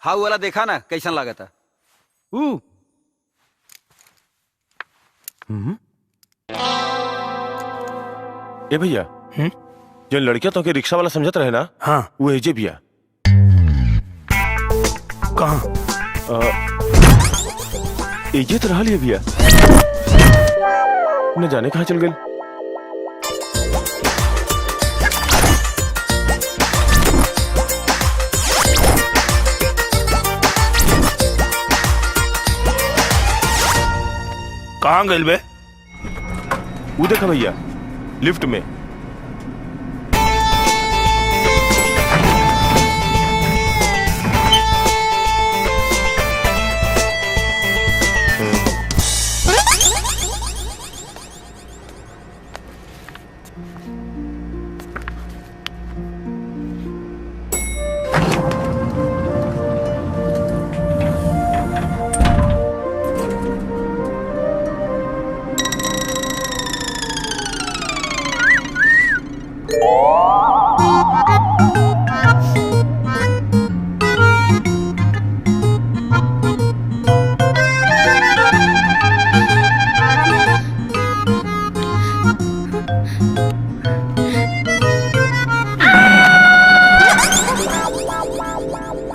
हाँ वाला देखा ना कैसन लागत है। ए भैया, जो लड़कियां तो के रिक्शा वाला समझत रहे ना, हाँ वो एजे भैया। कहाँ? एजे तो रहा लिया भैया, न जाने कहाँ चल गए। कहाँ गए बे? वो देखा भैया, लिफ्ट में।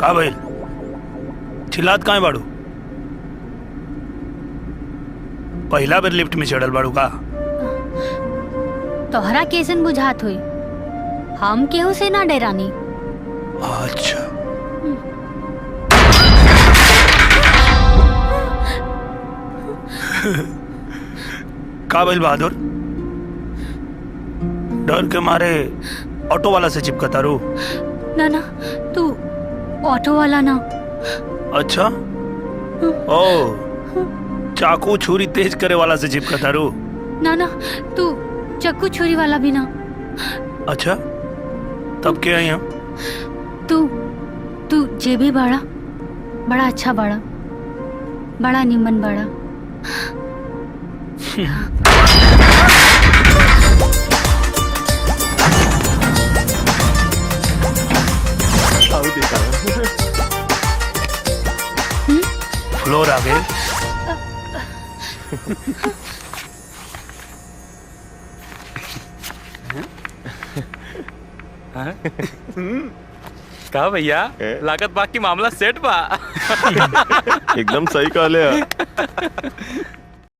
का भाई चिल्लात काहे बाड़ू? पहला बार लिफ्ट में चढ़ल बाड़ू का? तोहरा कैसन बुझात हुई? हम केहू से ना डरानी। अच्छा का भाई बहादुर, डर के मारे ऑटो वाला से चिपकता रू? ना ना, तू ऑटो वाला ना। अच्छा, ओ चाकू छुरी तेज करे वाला से चिपकता रू? ना ना, तू चक्कू छुरी वाला भी ना। अच्छा, तब क्या है? तू तू जे भी बाड़ा, बड़ा अच्छा बाड़ा, बड़ा निमन बाड़ा। फ्लोर आ गए। का भैया, लागत बाकी मामला सेट बा। एकदम सही कहले है।